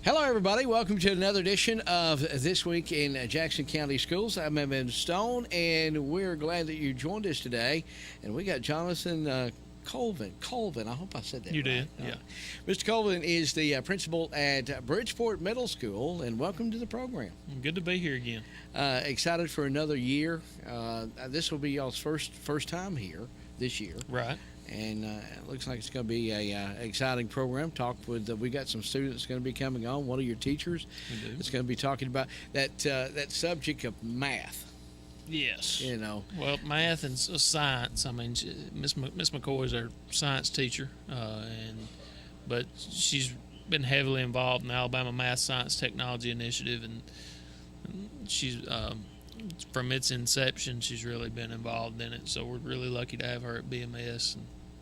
Hello, everybody. Welcome to another edition of This Week in Jackson County Schools. I'm Evan Stone, and we're glad that you joined us today. And we got Jonathan Colvin. I hope I said that You right. did, yeah. Mr. Colvin is the principal at Bridgeport Middle School, and welcome to the program. Good to be here again. Excited for another year. This will be y'all's first time here this year. Right. And it looks like it's going to be a exciting program. We got some students going to be coming on. One of your teachers is going to be talking about that subject of math. Yes. You know. Well, math and science. I mean, Miss McCoy is our science teacher, but she's been heavily involved in the Alabama Math Science Technology Initiative, and she's from its inception, she's really been involved in it. So we're really lucky to have her at BMS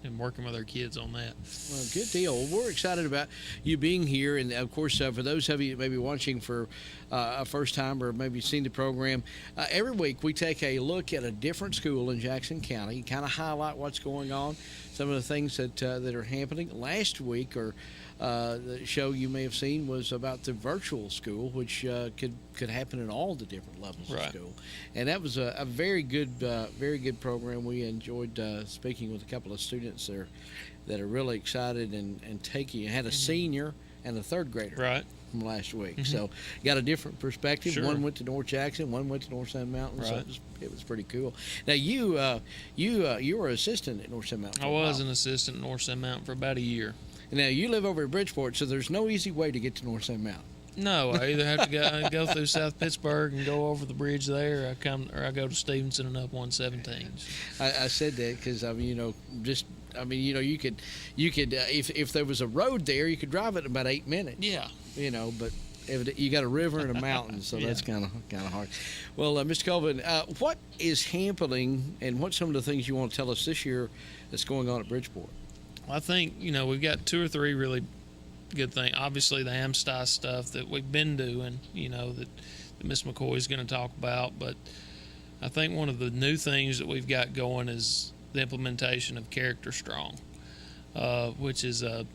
and working with our kids on that. Well, good deal. We're excited about you being here. And, of course, for those of you that may be watching for a first time or maybe seen the program, every week we take a look at a different school in Jackson County, kind of highlight what's going on, some of the things that are happening. Last week, the show you may have seen was about the virtual school, which could happen at all the different levels of school, and that was a very good program. We enjoyed speaking with a couple of students there that are really excited and taking. Had a senior and a third grader from last week, so got a different perspective. Sure. One went to North Jackson, one went to North Sand Mountain, so it was pretty cool. Now you were an assistant at North Sand Mountain. I was an assistant at North Sand Mountain for about a year. Now, you live over at Bridgeport, so there's no easy way to get to North Sand Mountain. No, I either have to go through South Pittsburgh and go over the bridge there, or I go to Stevenson and up 117. I said that because you could if there was a road there, you could drive it in about 8 minutes. Yeah. But if you got a river and a mountain, so that's kind of hard. Well, Mr. Colvin, what is happening, and what's some of the things you want to tell us this year that's going on at Bridgeport? I think, we've got two or three really good things. Obviously, the Amsty stuff that we've been doing, that Miss McCoy is going to talk about. But I think one of the new things that we've got going is the implementation of Character Strong, which is a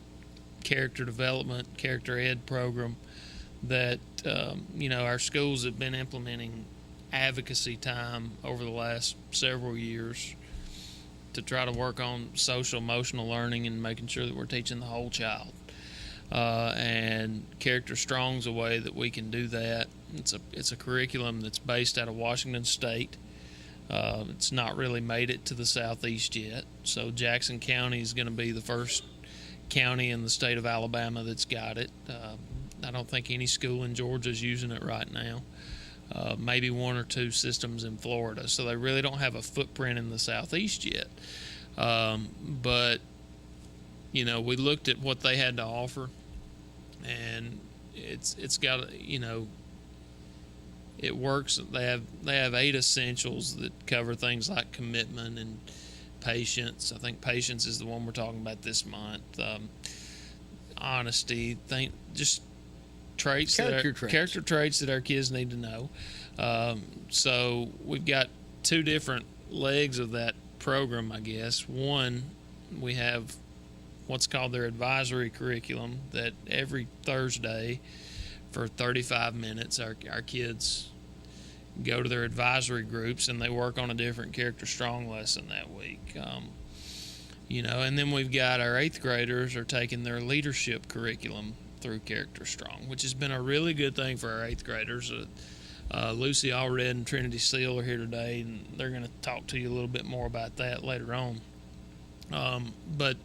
character development, character ed program that, our schools have been implementing advocacy time over the last several years to try to work on social emotional learning and making sure that we're teaching the whole child. And Character Strong's a way that we can do that. It's a curriculum that's based out of Washington State. It's not really made it to the Southeast yet. So Jackson County is going to be the first county in the state of Alabama that's got it. I don't think any school in Georgia is using it right now. Maybe one or two systems in Florida. So they really don't have a footprint in the Southeast yet. But, we looked at what they had to offer, and it's got, it works. They have 8 essentials that cover things like commitment and patience. I think patience is the one we're talking about this month. Honesty, just character traits that our kids need to know. So we've got 2 different legs of that program, I guess. One, we have what's called their advisory curriculum, that every Thursday for 35 minutes our kids go to their advisory groups and they work on a different Character Strong lesson that week. And then we've got our 8th graders are taking their leadership curriculum through Character Strong, which has been a really good thing for our 8th graders. Lucy Allred and Trinity Seal are here today, and they're going to talk to you a little bit more about that later on. But,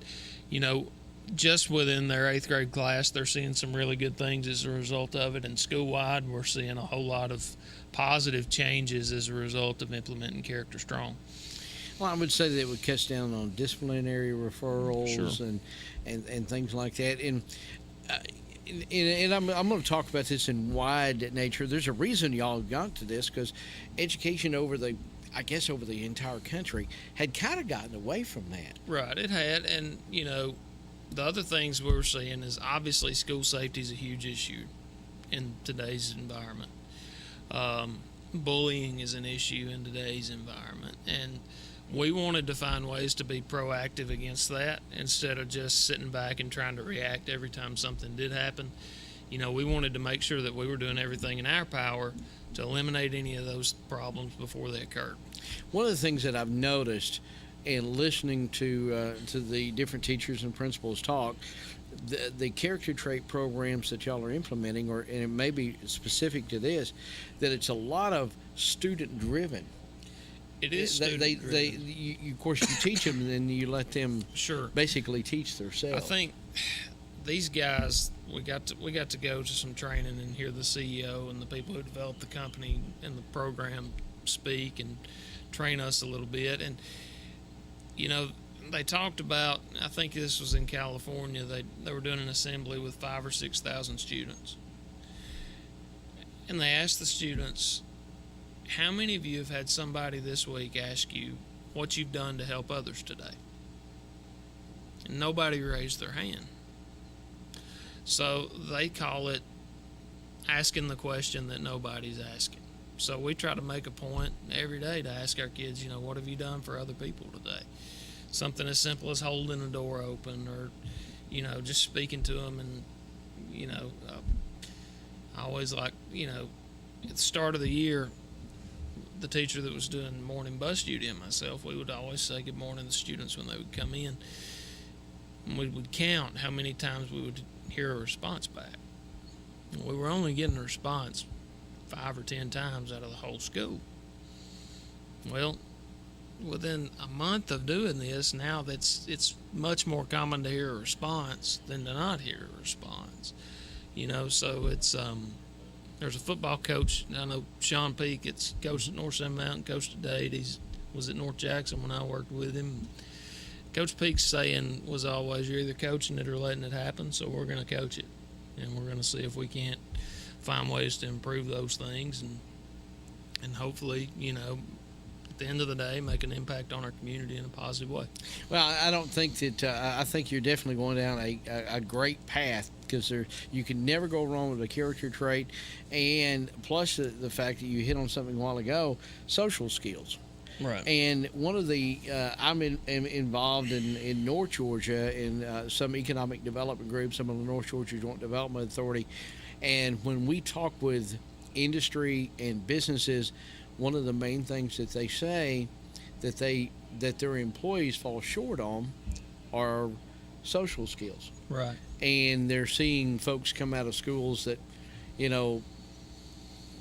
just within their 8th grade class, they're seeing some really good things as a result of it. And school-wide, we're seeing a whole lot of positive changes as a result of implementing Character Strong. Well, I would say that it would cut down on disciplinary referrals and things like that. And I'm going to talk about this in wide nature. There's a reason y'all got to this, because education over the entire country had kind of gotten away from that. Right, it had. And, the other things we were seeing is obviously school safety is a huge issue in today's environment. Bullying is an issue in today's environment. And we wanted to find ways to be proactive against that instead of just sitting back and trying to react every time something did happen. we wanted to make sure that we were doing everything in our power to eliminate any of those problems before they occurred. One of the things that I've noticed in listening to the different teachers and principals talk, the character trait programs that y'all are implementing, and it may be specific to this, that it's a lot of student driven. It is of course, you teach them, and then you let them sure basically teach themselves. I think these guys, we got to go to some training and hear the CEO and the people who developed the company and the program speak and train us a little bit. And they talked about, I think this was in California, they were doing an assembly with 5,000 or 6,000 students, and they asked the students, how many of you have had somebody this week ask you what you've done to help others today? And nobody raised their hand. So they call it asking the question that nobody's asking. So we try to make a point every day to ask our kids, what have you done for other people today? Something as simple as holding a door open, or, just speaking to them. And, I always like, at the start of the year, the teacher that was doing morning bus duty and myself, we would always say good morning to students when they would come in. And we would count how many times we would hear a response back. We were only getting a response 5 or 10 times out of the whole school. Well, within a month of doing this, now it's much more common to hear a response than to not hear a response. So it's there's a football coach, I know Sean Peak, it's coached at North Sand Mountain, coached at Dade. He was at North Jackson when I worked with him. Coach Peak's saying was always, you're either coaching it or letting it happen, so we're going to coach it. And we're going to see if we can't find ways to improve those things and hopefully, at the end of the day, make an impact on our community in a positive way. Well, I don't think that I think you're definitely going down a great path, because you can never go wrong with a character trait, and plus the fact that you hit on something a while ago, social skills. Right. And one of the I'm involved in North Georgia in some economic development groups, some of the North Georgia Joint Development Authority, and when we talk with industry and businesses, one of the main things that they say that their employees fall short on are social skills. Right. And they're seeing folks come out of schools that,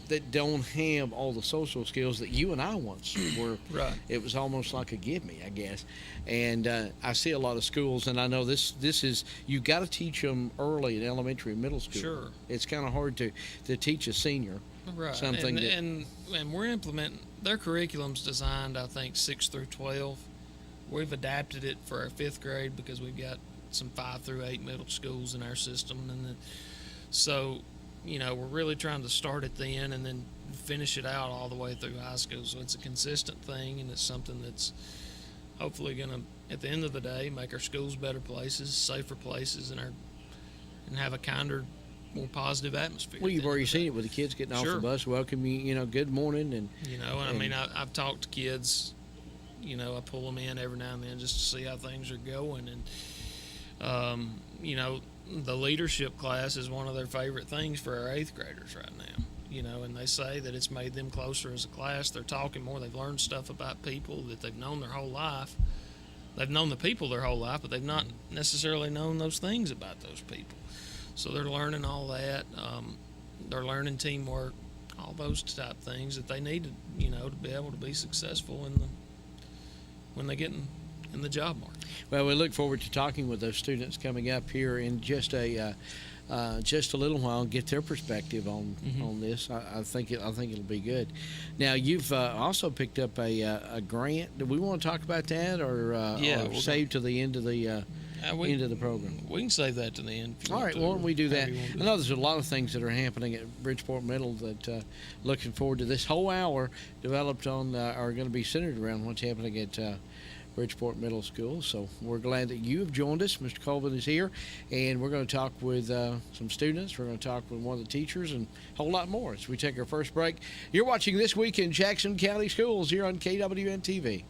that don't have all the social skills that you and I once were. Right. It was almost like a give me, I guess. And I see a lot of schools, and I know this is, you got to teach them early in elementary and middle school. Sure. It's kind of hard to teach a senior. Right. Something and we're implementing, their curriculum's designed, I think, 6 through 12. We've adapted it for our 5th grade because we've got some 5 through 8 middle schools in our system. And so, we're really trying to start it then and then finish it out all the way through high school. So it's a consistent thing, and it's something that's hopefully going to, at the end of the day, make our schools better places, safer places, and have a kinder, more positive atmosphere. Well, you've already seen it with the kids getting off Sure. the bus, welcome you, good morning, and I've talked to kids. I pull them in every now and then just to see how things are going, and the leadership class is one of their favorite things for our 8th graders right now. And they say that it's made them closer as a class. They're talking more. They've learned stuff about people that they've known their whole life. They've known the people their whole life, but they've not necessarily known those things about those people. So they're learning all that. They're learning teamwork, all those type things that they need to be able to be successful when they get in the job market. Well, we look forward to talking with those students coming up here in just a little while and get their perspective on this. I think it'll be good. Now, you've also picked up a grant. Do we want to talk about that, or save to the end of the end of the program? We can save that to the end. All right, well, we do that. I know there's a lot of things that are happening at Bridgeport Middle that looking forward to. This whole hour developed on are going to be centered around what's happening at Bridgeport Middle School. So we're glad that you have joined us. Mr. Colvin is here, and we're going to talk with some students. We're going to talk with one of the teachers and a whole lot more as we take our first break. You're watching This Week in Jackson County Schools here on KWN TV.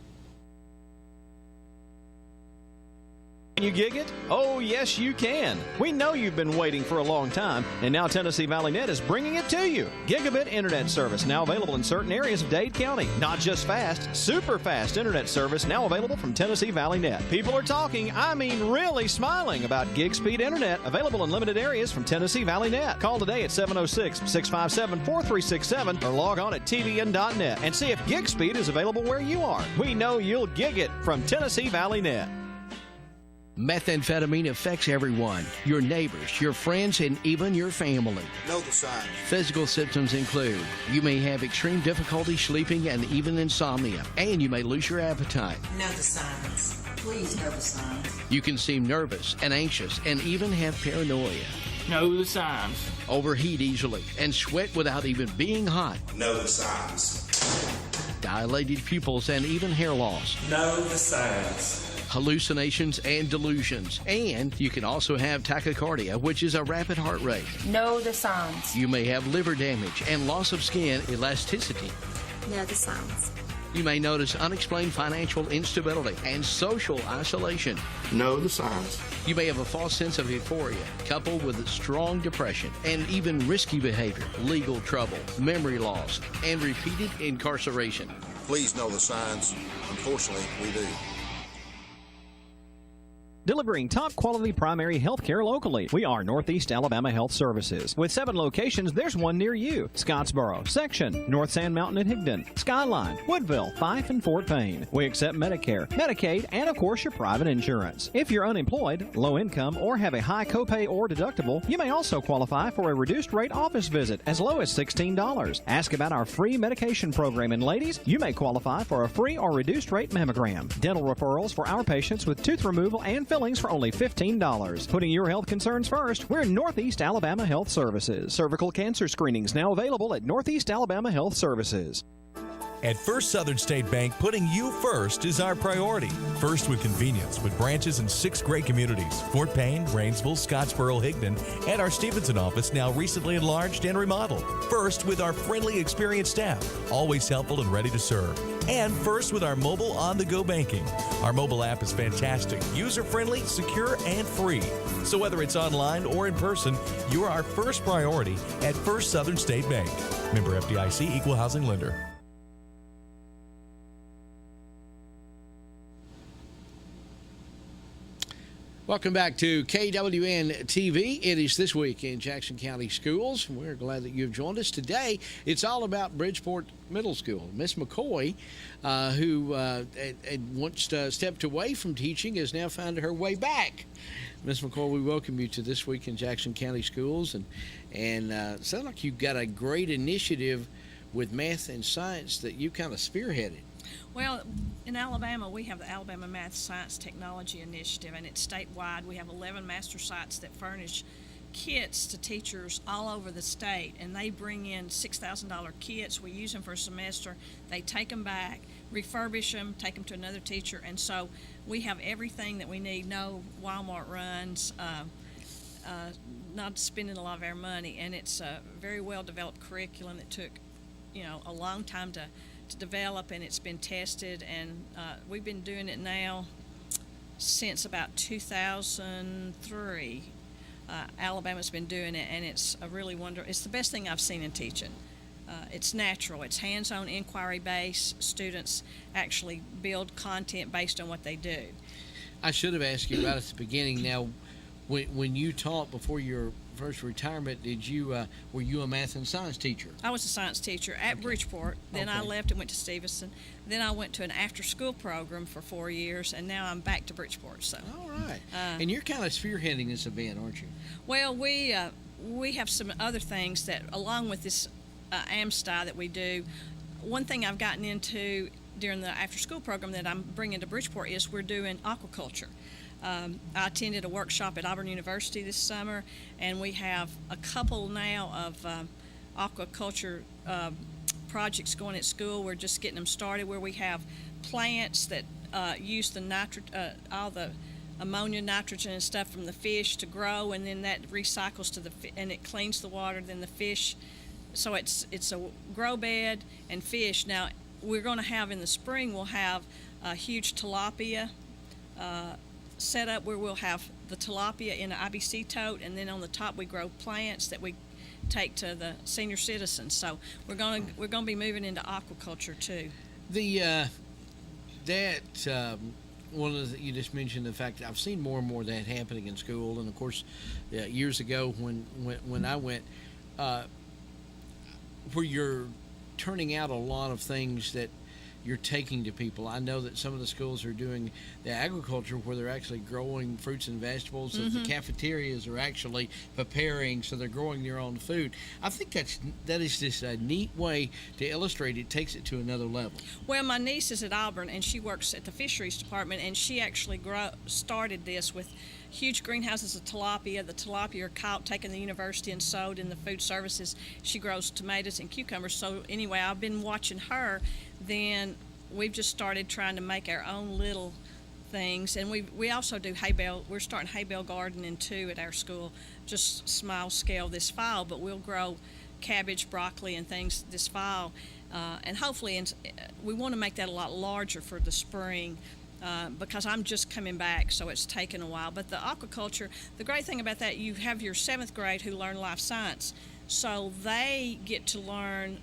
Can you gig it? Oh, yes, you can. We know you've been waiting for a long time, and now Tennessee Valley Net is bringing it to you. Gigabit internet service now available in certain areas of Dade County. Not just fast, super fast internet service now available from Tennessee Valley Net. People are talking, I mean really smiling about gig speed internet available in limited areas from Tennessee Valley Net. Call today at 706-657-4367 or log on at tvn.net and see if gig speed is available where you are. We know you'll gig it from Tennessee Valley Net. Methamphetamine affects everyone, your neighbors, your friends, and even your family. Know the signs. Physical symptoms include you may have extreme difficulty sleeping and even insomnia, and you may lose your appetite. Know the signs. Please know the signs. You can seem nervous and anxious and even have paranoia. Know the signs. Overheat easily and sweat without even being hot. Know the signs. Dilated pupils and even hair loss. Know the signs. Hallucinations and delusions. And you can also have tachycardia, which is a rapid heart rate. Know the signs. You may have liver damage and loss of skin elasticity. Know the signs. You may notice unexplained financial instability and social isolation. Know the signs. You may have a false sense of euphoria, coupled with strong depression and even risky behavior, legal trouble, memory loss, and repeated incarceration. Please know the signs. Unfortunately, we do. Delivering top-quality primary health care locally. We are Northeast Alabama Health Services. With 7 locations, there's one near you. Scottsboro, Section, North Sand Mountain and Higdon, Skyline, Woodville, Fife, and Fort Payne. We accept Medicare, Medicaid, and of course your private insurance. If you're unemployed, low income, or have a high copay or deductible, you may also qualify for a reduced rate office visit as low as $16. Ask about our free medication program, and ladies, you may qualify for a free or reduced rate mammogram. Dental referrals for our patients with tooth removal and fillings for only $15. Putting your health concerns first, we're Northeast Alabama Health Services. Cervical cancer screenings now available at Northeast Alabama Health Services. At First Southern State Bank, putting you first is our priority. First with convenience, with branches in 6 great communities: Fort Payne, Rainsville, Scottsboro, Higdon, and our Stevenson office now recently enlarged and remodeled. First with our friendly, experienced staff, always helpful and ready to serve. And first with our mobile on-the-go banking. Our mobile app is fantastic, user-friendly, secure, and free. So whether it's online or in person, you are our first priority at First Southern State Bank. Member FDIC, Equal Housing Lender. Welcome back to KWN TV. It is This Week in Jackson County Schools. We're glad that you've joined us today. It's all about Bridgeport Middle School. Miss McCoy, who once stepped away from teaching, has now found her way back. Miss McCoy, we welcome you to This Week in Jackson County Schools, and sounds like you've got a great initiative with math and science that you kind of spearheaded. Well, in Alabama, we have the Alabama Math Science Technology Initiative, and it's statewide. We have 11 master sites that furnish kits to teachers all over the state, and they bring in $6,000 kits. We use them for a semester. They take them back, refurbish them, take them to another teacher, and so we have everything that we need. No Walmart runs, not spending a lot of our money, and it's a very well-developed curriculum that took, a long time to develop, and it's been tested, and we've been doing it now since about 2003. Alabama's been doing it, and it's a really it's the best thing I've seen in teaching. It's natural, it's hands-on, inquiry-based. Students actually build content based on what they do. I should have asked you right at the beginning. Now, when you taught before your first retirement, were you a math and science teacher? I was a science teacher at Bridgeport. Then I left and went to Stevenson. Then I went to an after-school program for 4 years, and now I'm back to Bridgeport. So. All right. And you're kind of spearheading this event, aren't you? Well, we have some other things that, along with this AMSTI that we do, one thing I've gotten into during the after-school program that I'm bringing to Bridgeport is we're doing aquaculture. I attended a workshop at Auburn University this summer, and we have a couple now of aquaculture projects going at school. We're just getting them started, where we have plants that use the all the ammonia, nitrogen, and stuff from the fish to grow, and then that recycles to and it cleans the water. Then the fish, so it's a grow bed and fish. Now we're going to have in the spring, we'll have a huge tilapia set up where we'll have the tilapia in an IBC tote, and then on the top we grow plants that we take to the senior citizens. So we're going to be moving into aquaculture too. The one of the, you just mentioned the fact that I've seen more and more of that happening in school, and of course, years ago when I went, where you're turning out a lot of things that you're taking to people. I know that some of the schools are doing the agriculture where they're actually growing fruits and vegetables that the cafeterias are actually preparing, so they're growing their own food. I think that is just a neat way to illustrate it. Takes it to another level. Well, my niece is at Auburn, and she works at the fisheries department, and she actually started this with huge greenhouses of tilapia. The tilapia are caught, taken to the university, and sold in the food services. She grows tomatoes and cucumbers. So anyway, I've been watching her. Then we've just started trying to make our own little things, and we also do hay bale. We're starting hay bale gardening too at our school, just small scale this fall. But we'll grow cabbage, broccoli, and things this fall, and hopefully, we want to make that a lot larger for the spring. Because I'm just coming back, so it's taken a while. But the aquaculture, the great thing about that, you have your 7th grade who learn life science, so they get to learn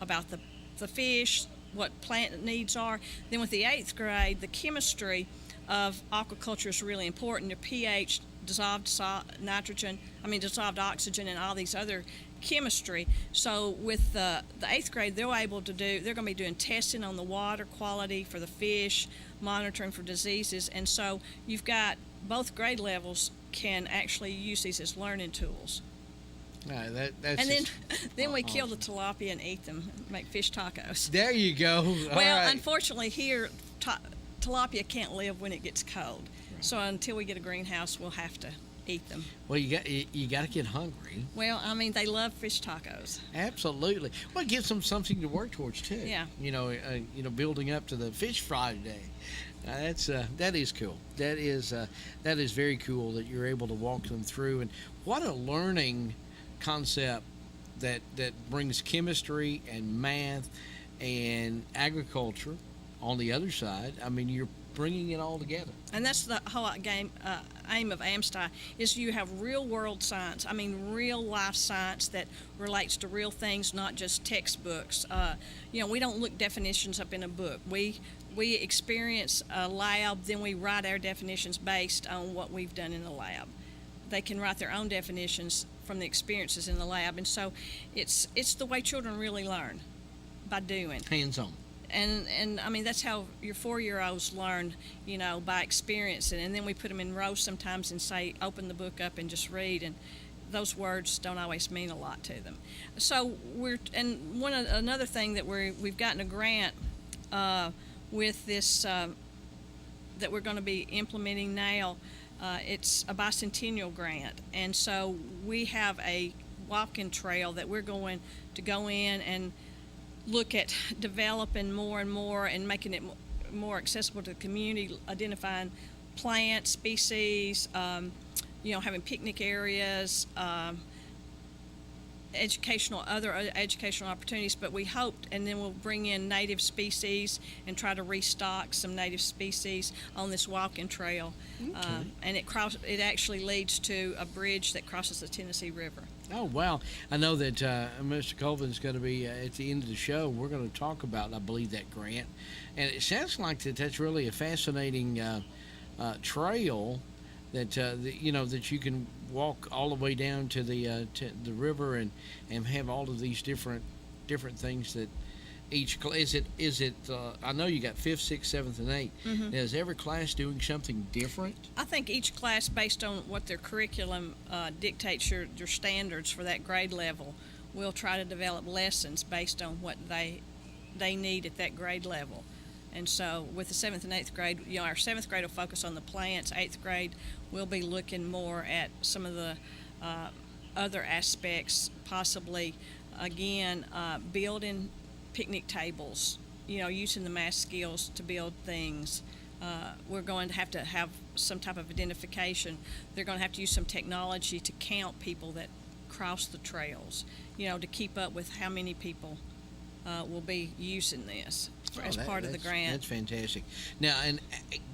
about the fish, what plant needs are. Then with the 8th grade, the chemistry of aquaculture is really important. Your pH, dissolved oxygen, and all these other chemistry. So with the 8th grade, they're going to be doing testing on the water quality for the fish, monitoring for diseases, and so you've got both grade levels can actually use these as learning tools. Then we kill the tilapia and eat them, make fish tacos. There you go. Unfortunately here, tilapia can't live when it gets cold. Right. So until we get a greenhouse, we'll have to eat them. Well, you got to get hungry. Well, I mean, they love fish tacos. Absolutely. Well, it gives them something to work towards too. Yeah. Building up to the fish fry today. That is cool. That is very cool that you're able to walk them through, and what a learning concept that brings chemistry and math and agriculture on the other side. I mean, you're bringing it all together. And that's the whole aim of AmSty, is you have real world science. I mean, real life science that relates to real things, not just textbooks. We don't look definitions up in a book. We experience a lab, then we write our definitions based on what we've done in the lab. They can write their own definitions from the experiences in the lab, and so it's the way children really learn, by doing. Hands-on. And I mean, that's how your 4-year-olds learn, by experiencing. And then we put them in rows sometimes and say, open the book up and just read. And those words don't always mean a lot to them. So another thing that we've gotten a grant with this that we're going to be implementing now. It's a bicentennial grant, and so we have a walking trail that we're going to go in and look at developing more and more and making it more accessible to the community, identifying plant species, having picnic areas, other educational opportunities. But we hoped, and then we'll bring in native species and try to restock some native species on this walking trail. Okay. And it actually leads to a bridge that crosses the Tennessee River. Oh, wow. I know that Mr. Colvin's going to be at the end of the show. We're going to talk about, I believe, that grant. And it sounds like that's really a fascinating trail that that you can walk all the way down to the river and have all of these different things that each class. Is it I know you got 5th, 6th, 7th, and 8th. Mm-hmm. Now, is every class doing something different? I think each class, based on what their curriculum dictates your standards for that grade level, will try to develop lessons based on what they need at that grade level. And so with the 7th and 8th grade, our 7th grade will focus on the plants. 8th grade, we'll be looking more at some of the other aspects, possibly, again, building picnic tables, using the math skills to build things. We're going to have some type of identification. They're going to have to use some technology to count people that cross the trails, to keep up with how many people will be using this. as part of the grant. That's fantastic. Now, and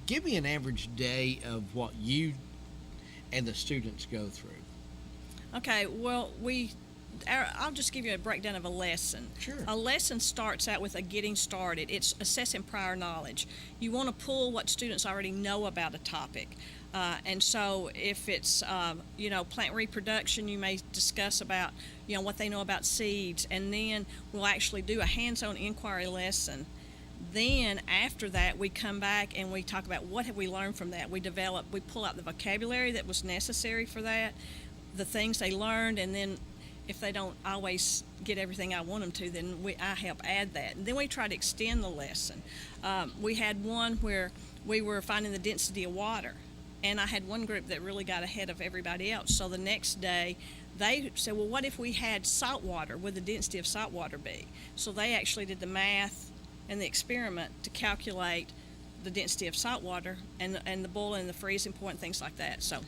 give me an average day of what you and the students go through. Okay, well, I'll just give you a breakdown of a lesson. Sure. A lesson starts out with a getting started. It's assessing prior knowledge. You want to pull what students already know about a topic. And so if it's, plant reproduction, you may discuss about, what they know about seeds. And then we'll actually do a hands-on inquiry lesson. Then after that, we come back and we talk about what have we learned from that. We pull out the vocabulary that was necessary for that, the things they learned, and then if they don't always get everything I want them to, then I help add that. And then we try to extend the lesson. We had one where we were finding the density of water, and I had one group that really got ahead of everybody else. So the next day, they said, well, what if we had salt water? Would the density of salt water be? So they actually did the math and the experiment to calculate the density of salt water and the boiling and the freezing point, things like that. So,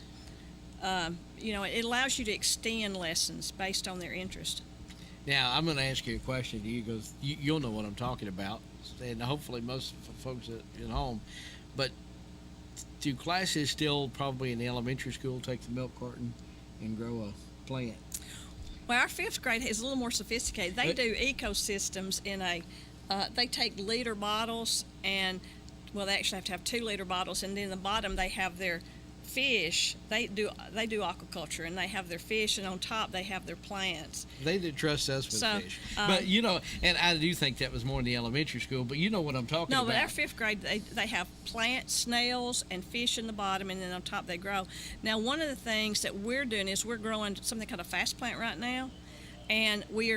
it allows you to extend lessons based on their interest. Now, I'm going to ask you a question. You'll know what I'm talking about, and hopefully most folks at home. But do classes still probably in the elementary school take the milk carton and grow a plant? Well, our fifth grade is a little more sophisticated. They do ecosystems they take liter bottles and, they actually have to have 2 liter bottles, and then in the bottom they have their fish. They do aquaculture, and they have their fish, and on top they have their plants. They did trust us with fish. But, and I do think that was more in the elementary school, but you know what I'm talking about. No, but our fifth grade, they have plants, snails, and fish in the bottom, and then on top they grow. Now, one of the things that we're doing is we're growing something called a fast plant right now. And we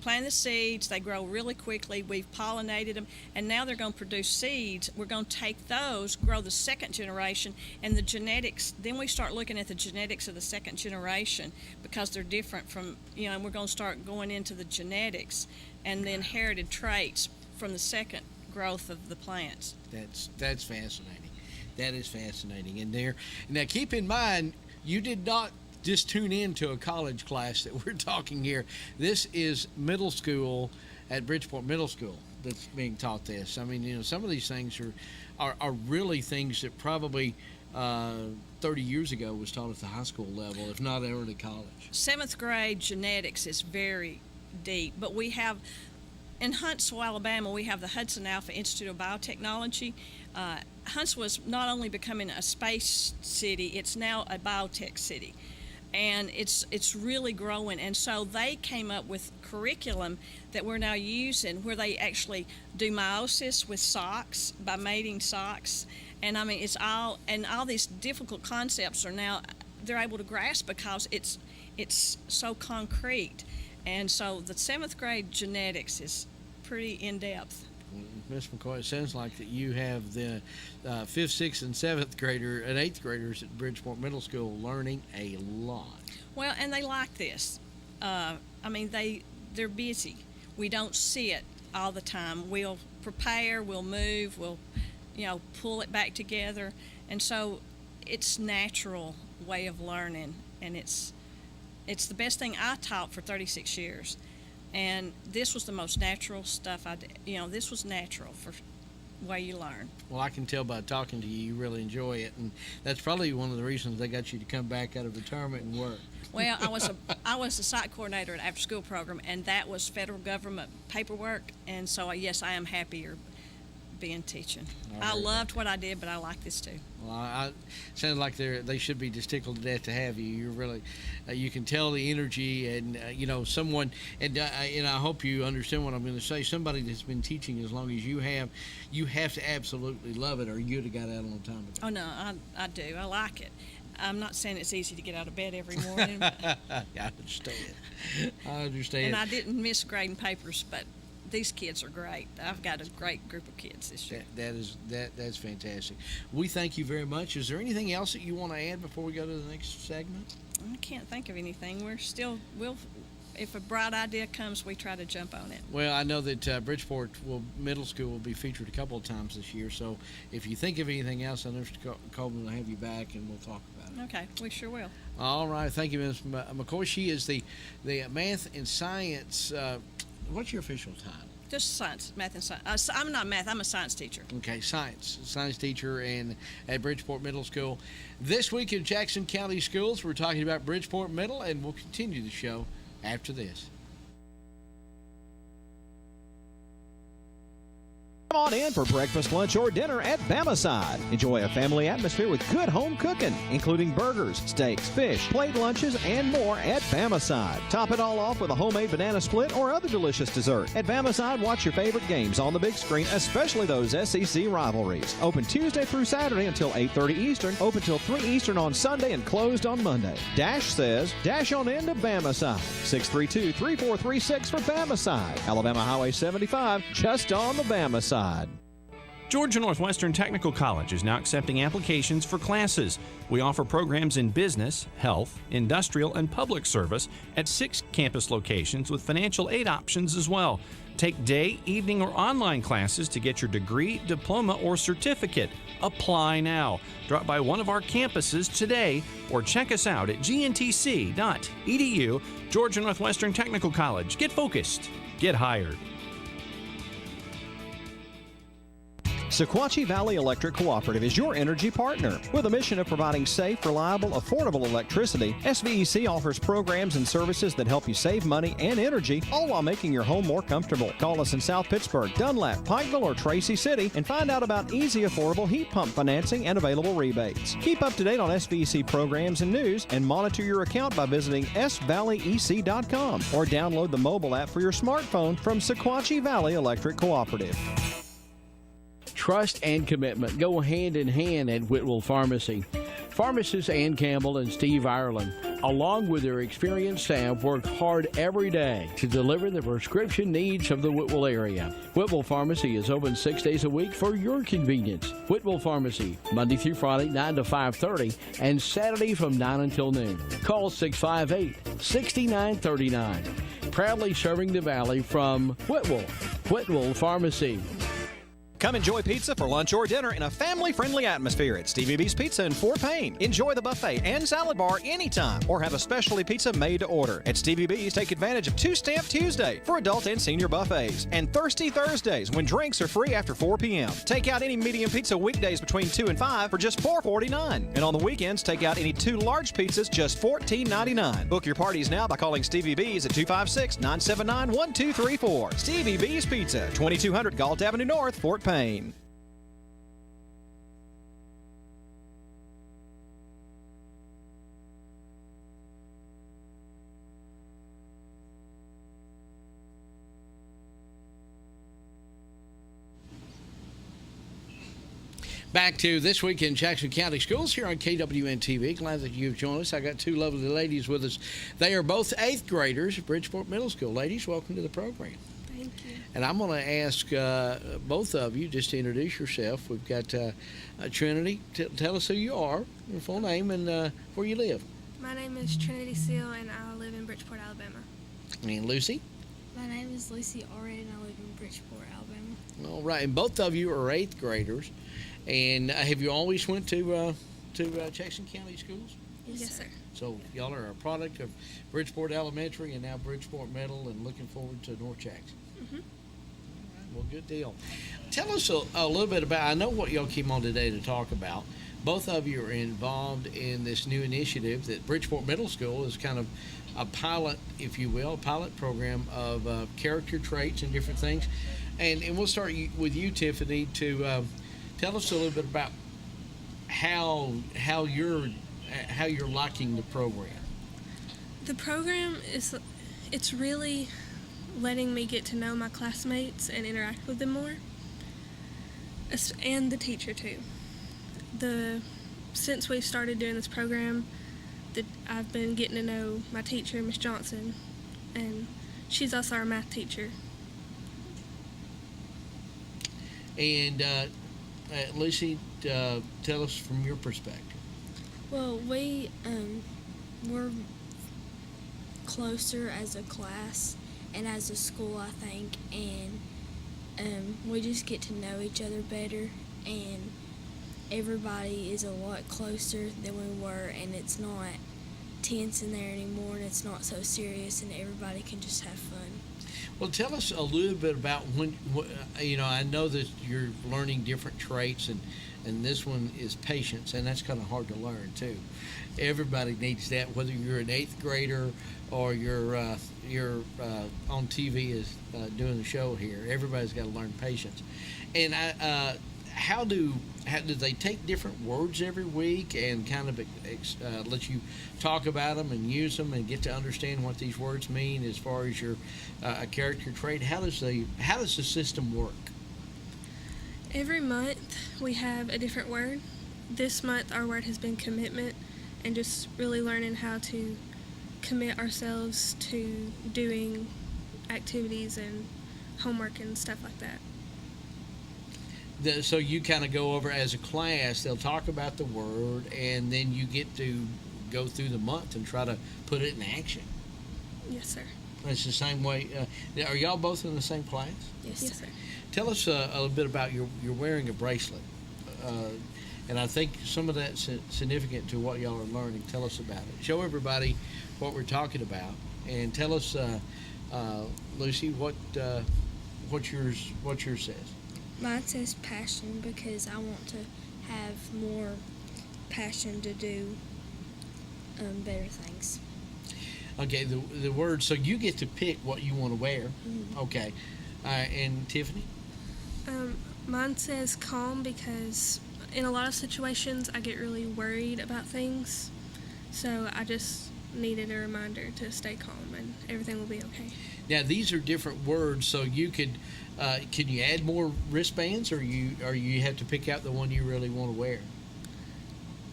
plant the seeds, they grow really quickly, we've pollinated them, and now they're going to produce seeds. We're going to take those, grow the second generation, and the genetics, then we start looking at the genetics of the second generation because they're different from, and we're going to start going into the genetics and the inherited traits from the second growth of the plants. That's fascinating. That is fascinating. And now keep in mind, you did not just tune in to a college class that we're talking here. This is middle school at Bridgeport Middle School that's being taught this. I mean, some of these things are really things that probably 30 years ago was taught at the high school level, if not early college. 7th grade genetics is very deep, but we have, in Huntsville, Alabama, we have the Hudson Alpha Institute of Biotechnology. Huntsville is not only becoming a space city, it's now a biotech city. And it's really growing, and so they came up with curriculum that we're now using where they actually do meiosis with socks by mating socks, and I mean all these difficult concepts are now they're able to grasp because it's so concrete, and so the 7th grade genetics is pretty in depth. Ms. McCoy, it sounds like that you have the 5th, 6th, and 7th grader and 8th graders at Bridgeport Middle School learning a lot. Well, and they like this. They're busy. We don't see it all the time. We'll prepare, we'll move, we'll, pull it back together, and so it's natural way of learning, and it's the best thing I taught for 36 years. And this was the most natural stuff I did. This was natural for way you learn. Well, I can tell by talking to you, you really enjoy it, and that's probably one of the reasons they got you to come back out of retirement and work. Well, I was a site coordinator at after school program, and that was federal government paperwork, and so yes, I am happier being teaching. I loved what I did, but I like this too. Well, it sounds like they should be just tickled to death to have you. You're really, you can tell the energy, and someone, and I hope you understand what I'm going to say. Somebody that's been teaching as long as you have to absolutely love it, or you'd have got out a long time ago. Oh no, I do. I like it. I'm not saying it's easy to get out of bed every morning. I understand. And I didn't miss grading papers, but these kids are great. I've got a great group of kids this year. That's fantastic. We thank you very much. Is there anything else that you want to add before we go to the next segment? I can't think of anything. If a bright idea comes, we try to jump on it. Well, I know that Bridgeport Middle School will be featured a couple of times this year, so if you think of anything else, I know Mr. Coleman will have you back, and we'll talk about it. Okay, we sure will. All right. Thank you, Ms. McCoy. She is the math and science, what's your official title? Just science, math and science. I'm not math. I'm a science teacher. Okay, science teacher and at Bridgeport Middle School. This week in Jackson County Schools, we're talking about Bridgeport Middle, and we'll continue the show after this. Come on in for breakfast, lunch, or dinner at Bamaside. Enjoy a family atmosphere with good home cooking, including burgers, steaks, fish, plate lunches, and more at Bamaside. Top it all off with a homemade banana split or other delicious dessert. At Bamaside, watch your favorite games on the big screen, especially those SEC rivalries. Open Tuesday through Saturday until 8:30 Eastern, open till 3 Eastern on Sunday, and closed on Monday. Dash says, dash on into Bamaside. 632-3436 for Bamaside. Alabama Highway 75, just on the Bamaside. Georgia Northwestern Technical College is now accepting applications for classes. We offer programs in business, health, industrial, and public service at 6 campus locations with financial aid options as well. Take day, evening, or online classes to get your degree, diploma, or certificate. Apply now. Drop by one of our campuses today or check us out at gntc.edu. Georgia Northwestern Technical College. Get focused. Get hired. Sequatchie Valley Electric Cooperative is your energy partner. With a mission of providing safe, reliable, affordable electricity, SVEC offers programs and services that help you save money and energy, all while making your home more comfortable. Call us in South Pittsburgh, Dunlap, Pikeville, or Tracy City and find out about easy, affordable heat pump financing and available rebates. Keep up to date on SVEC programs and news and monitor your account by visiting svalleyec.com or download the mobile app for your smartphone from Sequatchie Valley Electric Cooperative. Trust and commitment go hand in hand at Whitwell Pharmacy. Pharmacists Ann Campbell and Steve Ireland, along with their experienced staff, work hard every day to deliver the prescription needs of the Whitwell area. Whitwell Pharmacy is open 6 days a week for your convenience. Whitwell Pharmacy, Monday through Friday, 9 to 5:30, and Saturday from 9 until noon. Call 658-6939. Proudly serving the Valley from Whitwell Pharmacy. Come enjoy pizza for lunch or dinner in a family-friendly atmosphere at Stevie B's Pizza in Fort Payne. Enjoy the buffet and salad bar anytime or have a specialty pizza made to order. At Stevie B's, take advantage of Two-Stamp Tuesday for adult and senior buffets and Thirsty Thursdays when drinks are free after 4 p.m. Take out any medium pizza weekdays between 2 and 5 for just $4.49. And on the weekends, take out any 2 large pizzas just $14.99. Book your parties now by calling Stevie B's at 256-979-1234. Stevie B's Pizza, 2200 Galt Avenue North, Fort Payne. Back to This Week in Jackson County Schools here on KWN-TV. Glad that you've joined us. I got 2 lovely ladies with us. They are both 8th graders at Bridgeport Middle School. Ladies, welcome to the program. Thank you. And I'm going to ask both of you just to introduce yourself. We've got Trinity. Tell us who you are, your full name, and where you live. My name is Trinity Seal, and I live in Bridgeport, Alabama. And Lucy. My name is Lucy Orred, and I live in Bridgeport, Alabama. All right. And both of you are 8th graders. And have you always went to Jackson County Schools? Yes, sir. So y'all are a product of Bridgeport Elementary and now Bridgeport Middle, and looking forward to North Jackson. Mm-hmm. All right, well, good deal. Tell us a little bit about, I know what y'all came on today to talk about. Both of you are involved in this new initiative that Bridgeport Middle School is kind of a pilot, if you will, a pilot program of character traits and different things. And we'll start with you, Tiffany, to tell us a little bit about how you're liking the program. The program it's really letting me get to know my classmates and interact with them more, and the teacher too. Since we started doing this program, I've been getting to know my teacher, Miss Johnson, and she's also our math teacher. And Lucy, tell us from your perspective. Well, we're closer as a class and as a school, I think, and we just get to know each other better, and everybody is a lot closer than we were, and it's not tense in there anymore, and it's not so serious, and everybody can just have fun. Well, tell us a little bit about I know that you're learning different traits, and this one is patience, and that's kind of hard to learn too. Everybody needs that, whether you're an eighth grader or you're on TV is doing the show here. Everybody's got to learn patience. And how do they take different words every week and kind of let you talk about them and use them and get to understand what these words mean as far as your character trait? How does the system work? Every month we have a different word. This month our word has been commitment, and just really learning how to commit ourselves to doing activities and homework and stuff like that. So you kind of go over as a class, they'll talk about the word, and then you get to go through the month and try to put it in action. Yes, sir. It's the same way. Are y'all both in the same class? Yes, sir. Tell us a little bit about you're wearing a bracelet. And I think some of that's significant to what y'all are learning. Tell us about it. Show everybody what we're talking about, and tell us, Lucy, what yours says. Mine says passion because I want to have more passion to do better things. Okay, the word. So you get to pick what you want to wear. Mm-hmm. Okay, and Tiffany. Mine says calm because in a lot of situations I get really worried about things, so I just needed a reminder to stay calm and everything will be okay. Now these are different words, so you could can you add more wristbands, or you have to pick out the one you really want to wear?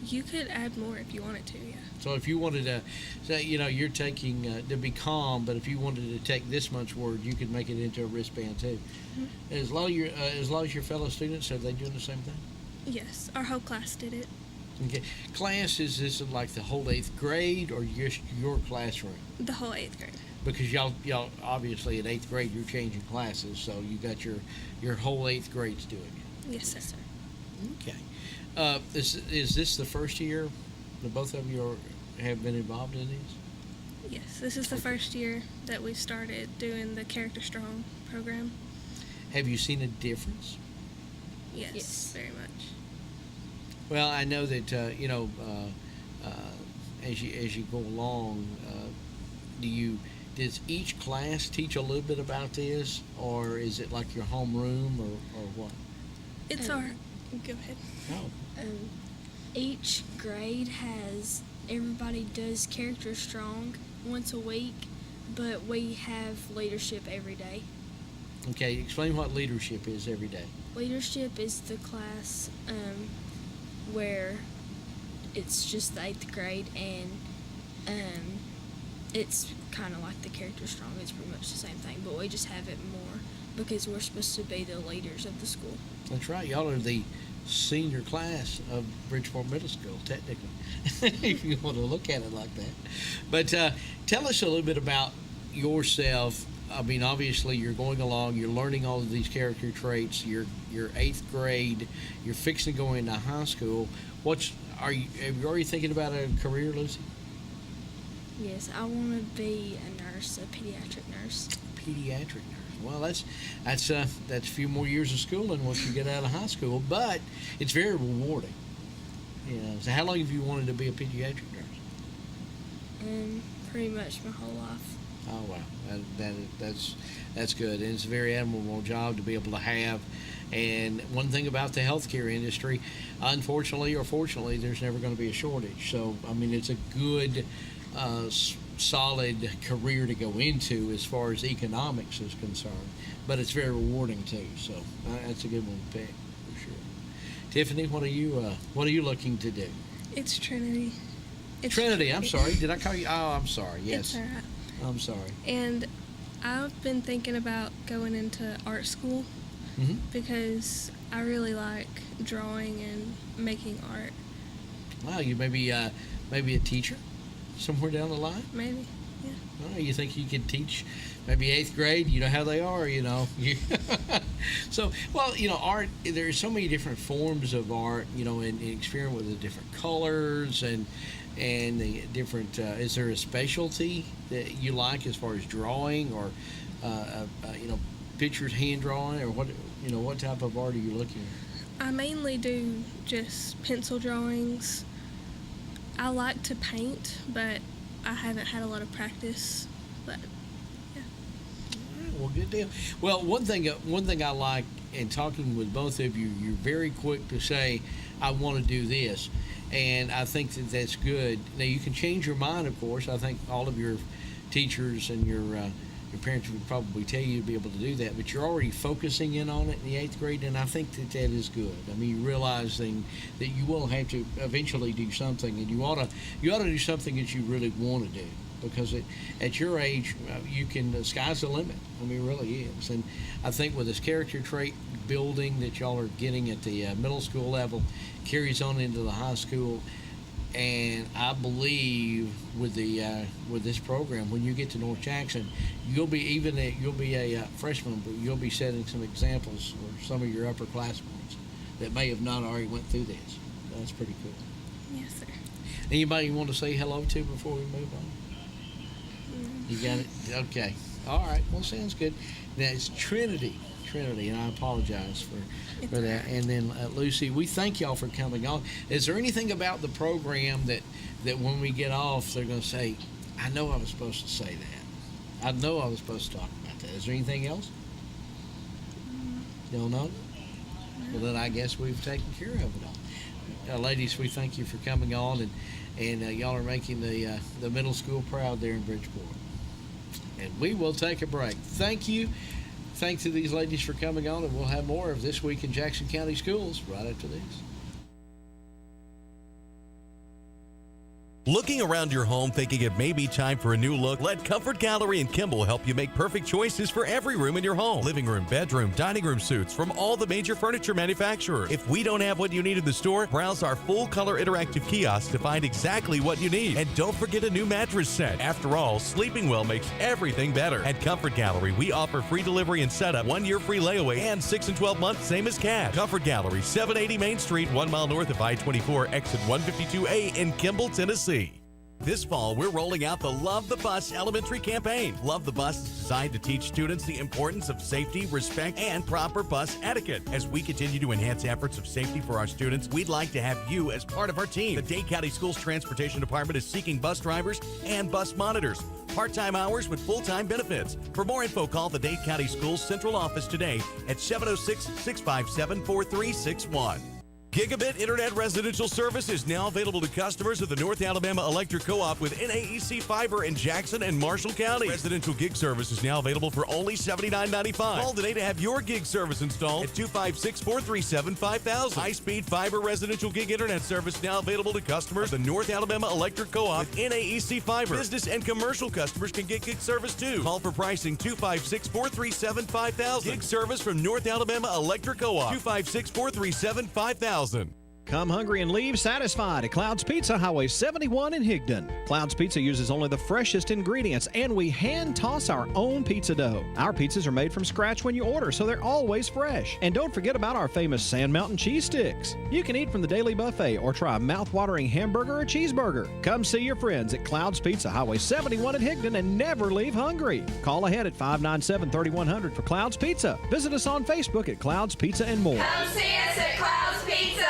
You could add more if you wanted to, yeah. So if you wanted to, say, you're taking to be calm, but if you wanted to take this month's word, you could make it into a wristband too. Mm-hmm. As long as your fellow students, are they doing the same thing? Yes, our whole class did it. Okay, class, is this like the whole 8th grade or just your classroom? The whole 8th grade. Because y'all obviously in 8th grade you're changing classes, so you got your whole 8th grades doing it. Yes, sir. Okay. Is this the first year that both of you have been involved in these? Yes, this is the first year that we started doing the Character Strong program. Have you seen a difference? Yes, very much. Well, I know that as you go along, does each class teach a little bit about this, or is it like your homeroom, or what? It's our. Go ahead. Oh. Each grade everybody does Character Strong once a week, but we have leadership every day. Okay, explain what leadership is every day. Leadership is the class where it's just the 8th grade, and it's kind of like the Character Strong. It's pretty much the same thing, but we just have it more because we're supposed to be the leaders of the school. That's right. Y'all are the senior class of Bridgeport Middle School, technically, if you want to look at it like that. But tell us a little bit about yourself. I mean, obviously, you're going along, you're learning all of these character traits. You're 8th grade. You're fixing to go into high school. Are you already thinking about a career, Lucy? Yes, I want to be a nurse, a pediatric nurse. Pediatric nurse. Well, that's a few more years of schooling once you get out of high school, but it's very rewarding. So how long have you wanted to be a pediatric nurse? Pretty much my whole life. Oh wow, that's good, and it's a very admirable job to be able to have. And one thing about the healthcare industry, unfortunately or fortunately, there's never going to be a shortage. So I mean, it's a good, solid career to go into as far as economics is concerned. But it's very rewarding too. So that's a good one to pick for sure. Tiffany, what are you looking to do? It's Trinity. Trinity. I'm sorry. Did I call you? Oh, I'm sorry. Yes. It's all right. I'm sorry. And I've been thinking about going into art school because I really like drawing and making art. Wow, you maybe a teacher somewhere down the line? Maybe, yeah. Oh, you think you could teach maybe 8th grade? You know how they are, So, well, art, there's so many different forms of art, and experiment with the different colors and the different, is there a specialty that you like as far as drawing, or pictures, hand drawing, or what? What type of art are you looking at? I mainly do just pencil drawings. I like to paint, but I haven't had a lot of practice. But yeah. Well, good deal. Well, one thing I like in talking with both of you, you're very quick to say, "I want to do this," and I think that's good. Now you can change your mind, of course. I think all of your teachers and your parents would probably tell you to be able to do that, but you're already focusing in on it in the 8th grade, and I think that is good. I mean, you're realizing that you will have to eventually do something, and you ought to do something that you really want to do, because at your age, the sky's the limit. I mean, it really is. And I think with this character trait building that y'all are getting at the middle school level, carries on into the high school. And I believe with this program, when you get to North Jackson, you'll be a freshman, but you'll be setting some examples for some of your upperclassmen that may have not already went through this. That's pretty cool. Yes, sir. Anybody you want to say hello to before we move on? You got it? Okay. All right. Well, sounds good. Now it's Trinity, and I apologize for that. And then Lucy, we thank y'all for coming on. Is there anything about the program that when we get off, they're going to say, "I know I was supposed to say that. I know I was supposed to talk about that." Is there anything else? You don't know? Well, then I guess we've taken care of it all. Ladies, we thank you for coming on, and y'all are making the middle school proud there in Bridgeport. And we will take a break. Thank you. Thanks to these ladies for coming on, and we'll have more of This Week in Jackson County Schools right after this. Looking around your home thinking it may be time for a new look? Let Comfort Gallery in Kimball help you make perfect choices for every room in your home. Living room, bedroom, dining room suites from all the major furniture manufacturers. If we don't have what you need in the store, browse our full color interactive kiosk to find exactly what you need. And don't forget a new mattress set. After all, sleeping well makes everything better. At Comfort Gallery, we offer free delivery and setup, 1 year free layaway, and 6 and 12 months same as cash. Comfort Gallery, 780 Main Street, 1 mile north of I-24, exit 152A in Kimball, Tennessee. This fall, we're rolling out the Love the Bus Elementary campaign. Love the Bus is designed to teach students the importance of safety, respect, and proper bus etiquette. As we continue to enhance efforts of safety for our students, we'd like to have you as part of our team. The Dade County Schools Transportation Department is seeking bus drivers and bus monitors. Part-time hours with full-time benefits. For more info, call the Dade County Schools Central Office today at 706-657-4361. Gigabit Internet residential service is now available to customers of the North Alabama Electric Co-op with NAEC Fiber in Jackson and Marshall County. Residential gig service is now available for only $79.95. Call today to have your gig service installed at 256-437-5000. High-speed fiber residential gig internet service now available to customers of the North Alabama Electric Co-op with NAEC Fiber. Business and commercial customers can get gig service too. Call for pricing 256-437-5000. Gig service from North Alabama Electric Co-op. 256-437-5000. Come hungry and leave satisfied at Cloud's Pizza, Highway 71 in Higdon. Cloud's Pizza uses only the freshest ingredients, and we hand toss our own pizza dough. Our pizzas are made from scratch when you order, so they're always fresh. And don't forget about our famous Sand Mountain cheese sticks. You can eat from the daily buffet or try a mouth-watering hamburger or cheeseburger. Come see your friends at Cloud's Pizza, Highway 71 in Higdon, and never leave hungry. Call ahead at 597-3100 for Cloud's Pizza. Visit us on Facebook at Cloud's Pizza and more. Come see us at Cloud's Pizza.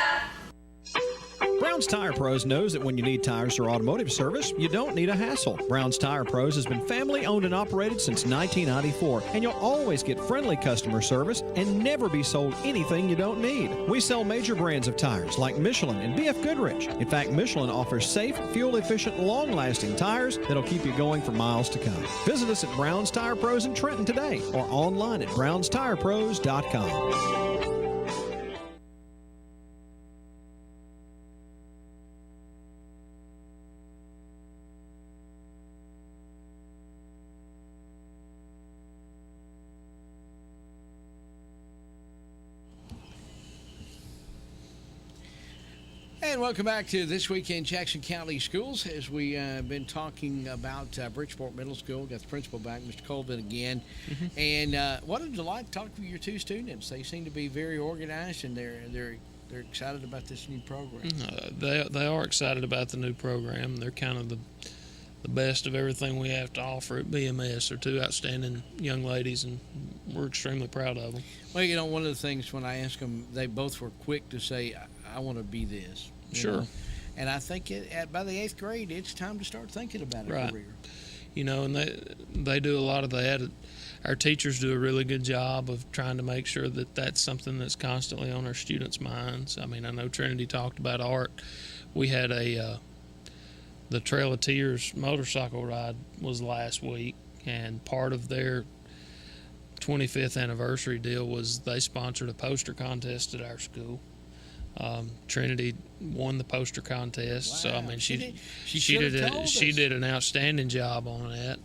Brown's Tire Pros knows that when you need tires for automotive service, you don't need a hassle. Brown's Tire Pros has been family owned and operated since 1994, and you'll always get friendly customer service and never be sold anything you don't need. We sell major brands of tires like Michelin and BF Goodrich. In fact, Michelin offers safe, fuel-efficient, long-lasting tires that'll keep you going for miles to come. Visit us at Brown's Tire Pros in Trenton today or online at brownstirePros.com. And welcome back to This Week in Jackson County Schools. As we have been talking about Bridgeport Middle School, got the principal back, Mr. Colvin again. And what a delight to talk to your two students. They seem to be very organized, and they're excited about this new program. They are excited about the new program. They're kind of the the best of everything we have to offer at BMS. They're two outstanding young ladies, and we're extremely proud of them. Well, you know, one of the things when I asked them, they both were quick to say, I want to be this. you Sure. know. And I think by the 8th grade, it's time to start thinking about a Right. career. You know, and they do a lot of that. Our teachers do a really good job of trying to make sure that that's something that's constantly on our students' minds. I mean, I know Trinity talked about art. We had the Trail of Tears motorcycle ride was last week, and part of their 25th anniversary deal was they sponsored a poster contest at our school. Trinity won the poster contest, so I mean she did an outstanding job on that.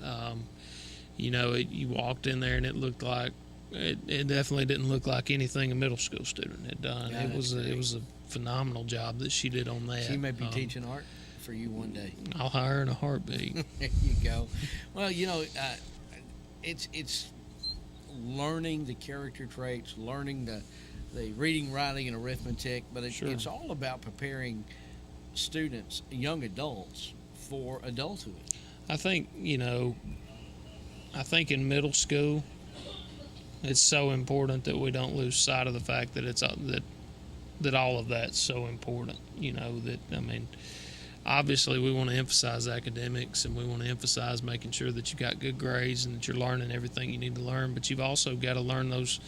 You know, you walked in there and it looked like it definitely didn't look like anything a middle school student had done. Yeah, it was a phenomenal job that she did on that. She may be teaching art for you one day. I'll hire her in a heartbeat. There you go. Well, you know, it's learning the character traits, learning the reading, writing, and arithmetic, but it's all about preparing students, young adults, for adulthood. I think, you know, in middle school, it's so important that we don't lose sight of the fact that that all of that's so important. You know, that, I mean, obviously we want to emphasize academics and we want to emphasize making sure that you got good grades and that you're learning everything you need to learn, but you've also got to learn those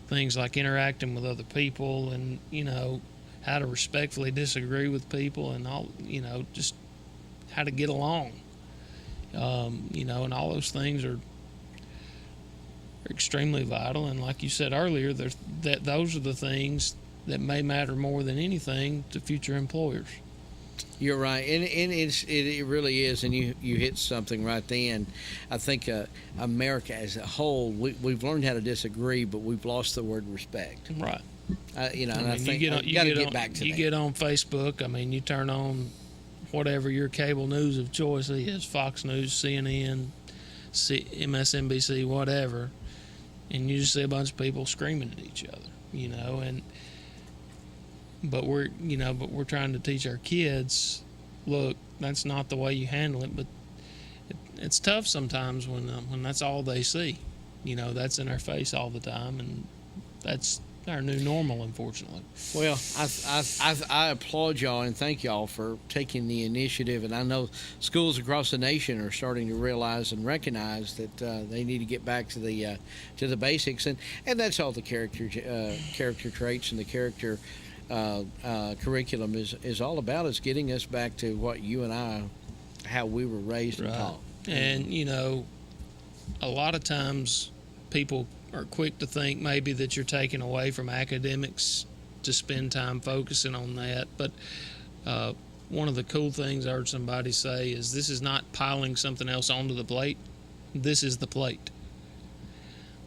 things like interacting with other people and, you know, how to respectfully disagree with people and all, you know, just how to get along. You know, and all those things are extremely vital. And like you said earlier, those are the things that may matter more than anything to future employers. You're right, and it really is, and you hit something right then. I think America as a whole, we've learned how to disagree, but we've lost the word respect. Right. You know, I and mean, I think you got to get back to that. You get on Facebook. I mean, you turn on whatever your cable news of choice is, Fox News, CNN, MSNBC, whatever, and you just see a bunch of people screaming at each other. You know, But we're trying to teach our kids, look, that's not the way you handle it. But it's tough sometimes when that's all they see. You know, that's in our face all the time, and that's our new normal, unfortunately. Well, I applaud y'all and thank y'all for taking the initiative. And I know schools across the nation are starting to realize and recognize that they need to get back to the basics, and that's all the character traits and the character. Curriculum is all about, is getting us back to what you and I, how we were raised and taught. And, you know, a lot of times people are quick to think maybe that you're taking away from academics to spend time focusing on that. But one of the cool things I heard somebody say is this is not piling something else onto the plate. This is the plate.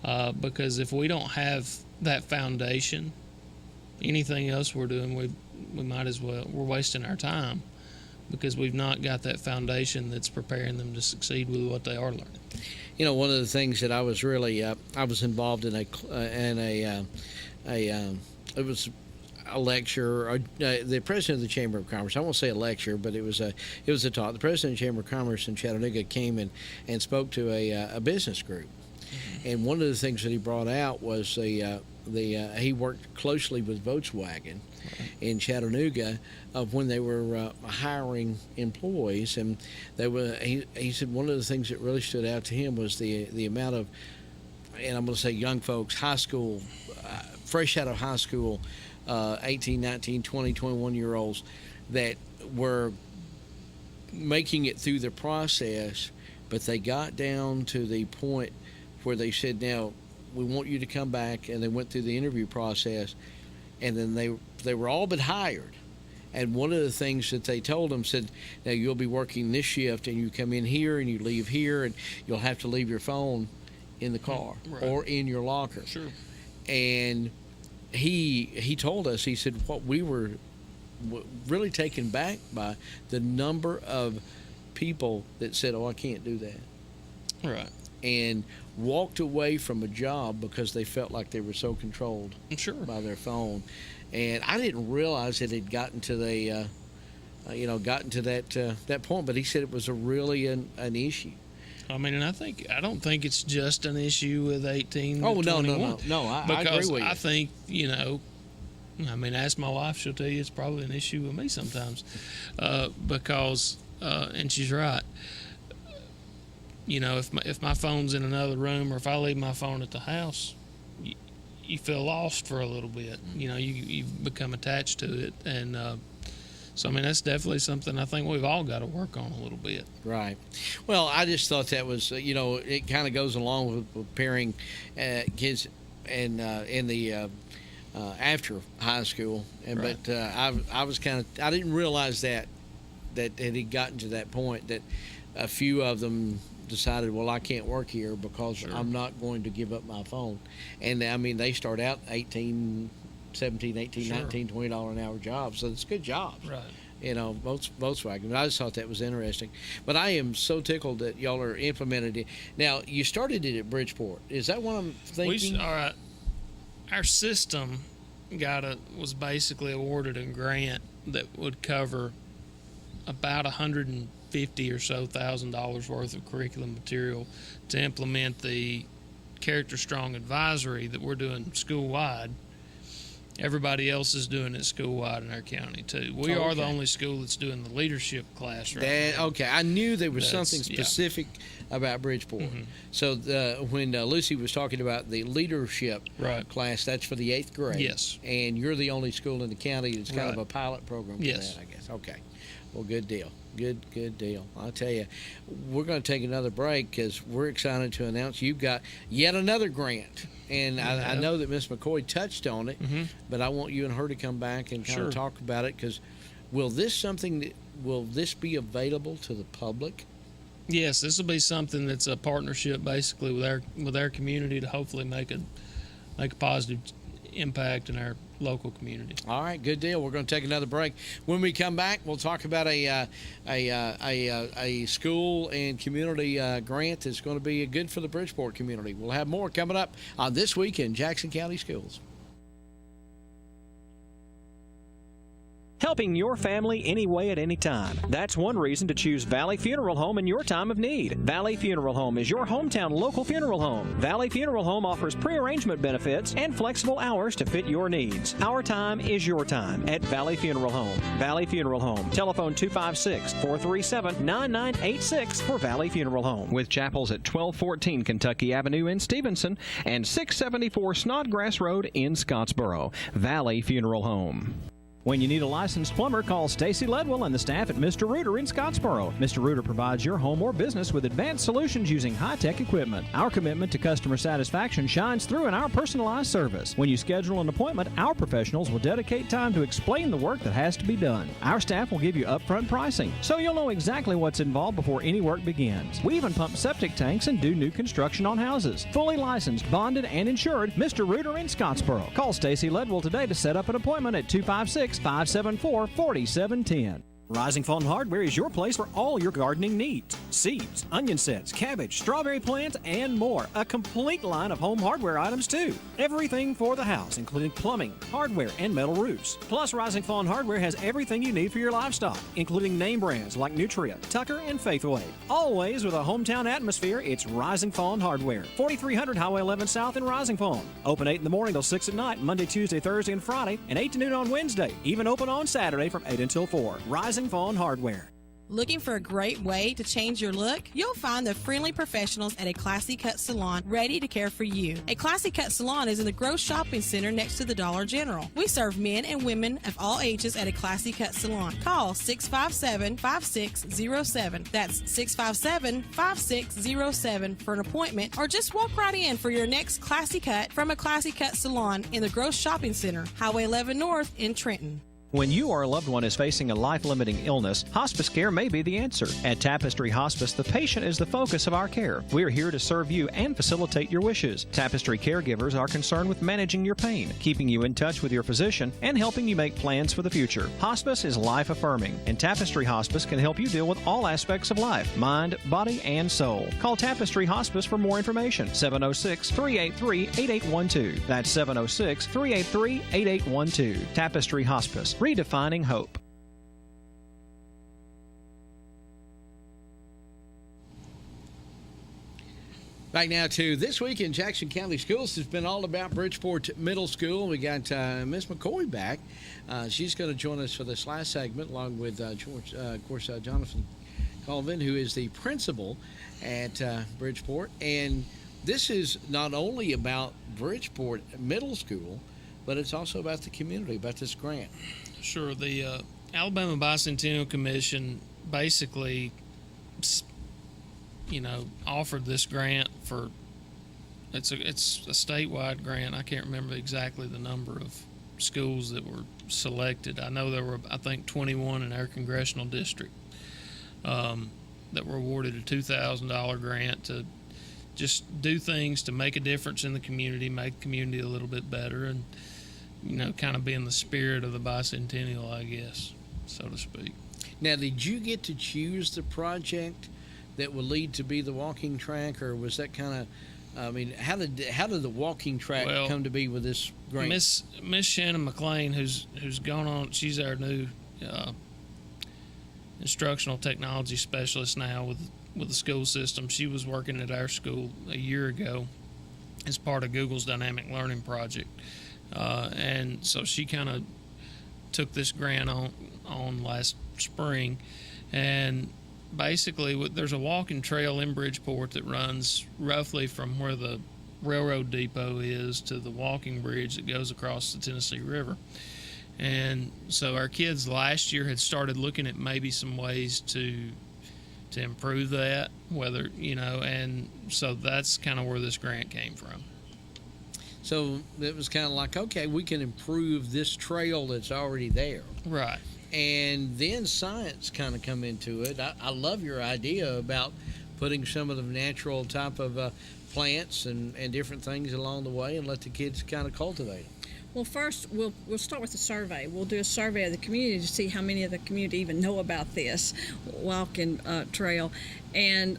Because if we don't have that foundation, anything else we're doing, we might as well, we're wasting our time because we've not got that foundation that's preparing them to succeed with what they are learning. You know, one of the things that I was really, I was involved in it was a lecture. The president of the Chamber of Commerce, I won't say a lecture, but it was a talk. The president of the Chamber of Commerce in Chattanooga came and spoke to a business group. Mm-hmm. And one of the things that he brought out was he worked closely with Volkswagen in Chattanooga when they were hiring employees, and he said one of the things that really stood out to him was the amount of, and I'm going to say young folks, high school, fresh out of high school, 18, 19, 20, 21-year-olds that were making it through the process, but they got down to the point where they said, now, we want you to come back, and they went through the interview process, and then they were all but hired. And one of the things that they told them said, now you'll be working this shift, and you come in here and you leave here, and you'll have to leave your phone in the car or in your locker. Sure. And he told us, he said, what we were really taken back by the number of people that said, oh, I can't do that. Right. And walked away from a job because they felt like they were so controlled Sure. by their phone. And I didn't realize it had gotten to gotten to that point. But he said it was really an issue. I mean, and I don't think it's just an issue with 18 Oh, to 21. no. I agree Because with you. I think, ask my wife, she'll tell you it's probably an issue with me sometimes. Because, and she's right. If my phone's in another room or if I leave my phone at the house, you feel lost for a little bit. You become attached to it. And so, that's definitely something I think we've all got to work on a little bit. Right. Well, I just thought that was, it kind of goes along with preparing kids and in the after high school. Right. But I didn't realize that it had gotten to that point that a few of them decided, well, I can't work here because I'm not going to give up my phone. And they start out 18, 17, 18, 19, $20 an hour jobs. So it's good jobs. Right. Volkswagen. I just thought that was interesting. But I am so tickled that y'all are implemented it. Now, you started it at Bridgeport. Is that what I'm thinking? All right. Our system was basically awarded a grant that would cover about $150,000 or so worth of curriculum material to implement the Character Strong Advisory that we're doing school-wide. Everybody else is doing it school-wide in our county, too. We are the only school that's doing the leadership class right now. Okay, I knew there was something specific about Bridgeport. Mm-hmm. So when Lucy was talking about the leadership class, that's for the 8th grade. Yes. And you're the only school in the county that's kind of Right. a pilot program for Yes. that, I guess. Okay. Well, good deal. Good deal. I'll tell you, we're going to take another break because we're excited to announce you've got yet another grant. And I know that Ms. McCoy touched on it, but I want you and her to come back and kind of talk about it because will this be available to the public? Yes, this will be something that's a partnership basically with our community to hopefully make a positive impact in our local community. All right, good deal. We're going to take another break. When we come back, we'll talk about a school and community grant that's going to be good for the Bridgeport community. We'll have more coming up on This Week in Jackson County Schools. Helping your family any way at any time. That's one reason to choose Valley Funeral Home in your time of need. Valley Funeral Home is your hometown local funeral home. Valley Funeral Home offers pre-arrangement benefits and flexible hours to fit your needs. Our time is your time at Valley Funeral Home. Valley Funeral Home. Telephone 256-437-9986 for Valley Funeral Home. With chapels at 1214 Kentucky Avenue in Stevenson and 674 Snodgrass Road in Scottsboro. Valley Funeral Home. When you need a licensed plumber, call Stacy Ledwell and the staff at Mr. Reuter in Scottsboro. Mr. Reuter provides your home or business with advanced solutions using high-tech equipment. Our commitment to customer satisfaction shines through in our personalized service. When you schedule an appointment, our professionals will dedicate time to explain the work that has to be done. Our staff will give you upfront pricing, so you'll know exactly what's involved before any work begins. We even pump septic tanks and do new construction on houses. Fully licensed, bonded, and insured, Mr. Reuter in Scottsboro. Call Stacy Ledwell today to set up an appointment at 256-574-4710. Rising Fawn Hardware is your place for all your gardening needs. Seeds, onion sets, cabbage, strawberry plants, and more. A complete line of home hardware items, too. Everything for the house, including plumbing, hardware, and metal roofs. Plus, Rising Fawn Hardware has everything you need for your livestock, including name brands like Nutria, Tucker, and Faithway. Always with a hometown atmosphere, it's Rising Fawn Hardware. 4300 Highway 11 South in Rising Fawn. Open 8 in the morning till 6 at night, Monday, Tuesday, Thursday, and Friday, and 8 to noon on Wednesday. Even open on Saturday from 8 until 4. Rising Fawn Hardware. Looking for a great way to change your look? You'll find the friendly professionals at A Classy Cut Salon ready to care for you. A Classy Cut Salon is in the Grove Shopping Center next to the Dollar General. We serve men and women of all ages at A Classy Cut Salon. Call 657-5607. That's 657-5607 for an appointment, or just walk right in for your next classy cut from A Classy Cut Salon in the Grove Shopping Center, Highway 11 North in Trenton. When you or a loved one is facing a life-limiting illness, hospice care may be the answer. At Tapestry Hospice, the patient is the focus of our care. We are here to serve you and facilitate your wishes. Tapestry caregivers are concerned with managing your pain, keeping you in touch with your physician, and helping you make plans for the future. Hospice is life-affirming, and Tapestry Hospice can help you deal with all aspects of life, mind, body, and soul. Call Tapestry Hospice for more information. 706-383-8812. That's 706-383-8812. Tapestry Hospice. Redefining hope. Right now to This Week in Jackson County Schools has been all about Bridgeport Middle School. We got Miss McCoy back. She's going to join us for this last segment, along with Jonathan Colvin, who is the principal at Bridgeport. And this is not only about Bridgeport Middle School, but it's also about the community, about this grant. Sure. The Alabama Bicentennial Commission basically, offered this grant for. It's a statewide grant. I can't remember exactly the number of schools that were selected. I know there were, I think, 21 in our congressional district that were awarded a $2,000 grant to just do things to make a difference in the community, make the community a little bit better, and kind of be in the spirit of the bicentennial, I guess, so to speak. Now, did you get to choose the project that would lead to be the walking track, or was that kind of? I mean, how did the walking track come to be with this grant? Miss Shannon McLean, who's gone on, she's our new instructional technology specialist now with the school system. She was working at our school a year ago as part of Google's Dynamic Learning Project, and so she kind of took this grant on last spring, and basically there's a walking trail in Bridgeport that runs roughly from where the railroad depot is to the walking bridge that goes across the Tennessee River. And so our kids last year had started looking at maybe some ways to improve that, and so that's kind of where this grant came from. So it was kind of like, okay, we can improve this trail that's already there. Right. And then science kind of come into it. I love your idea about putting some of the natural type of plants and different things along the way and let the kids kind of cultivate them. Well, first, we'll start with a survey. We'll do a survey of the community to see how many of the community even know about this walking trail and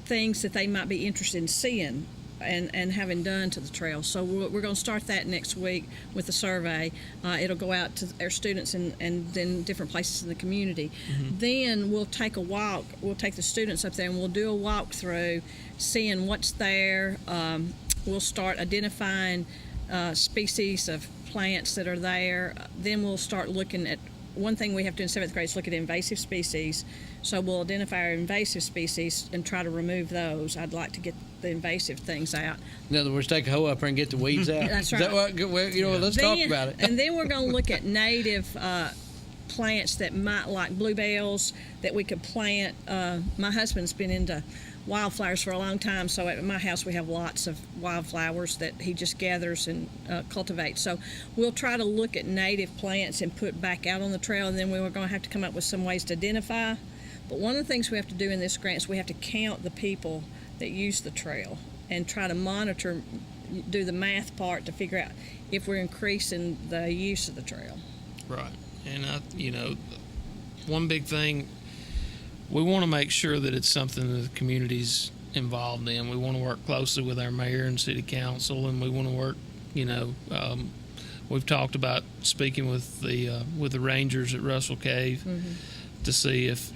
things that they might be interested in seeing and having done to the trail. So we're going to start that next week with the survey. It'll go out to our students and then different places in the community. Mm-hmm. Then we'll take a walk. We'll take the students up there and we'll do a walkthrough, seeing what's there. We'll start identifying species of plants that are there. Then we'll start looking at, one thing we have to do in 7th grade is look at invasive species. So we'll identify our invasive species and try to remove those. I'd like to get the invasive things out. In other words, take a hoe up there and get the weeds out. That's right. Is that what, let's talk about it. And then we're going to look at native plants that might, like bluebells, that we could plant. My husband's been into wildflowers for a long time, so at my house we have lots of wildflowers that he just gathers and cultivates. So we'll try to look at native plants and put back out on the trail, and then we're going to have to come up with some ways to identify. But one of the things we have to do in this grant is we have to count the people that use the trail and try to monitor, do the math part to figure out if we're increasing the use of the trail. Right. And, one big thing, we want to make sure that it's something that the community's involved in. We want to work closely with our mayor and city council, and we want to work, we've talked about speaking with the Rangers at Russell Cave to see if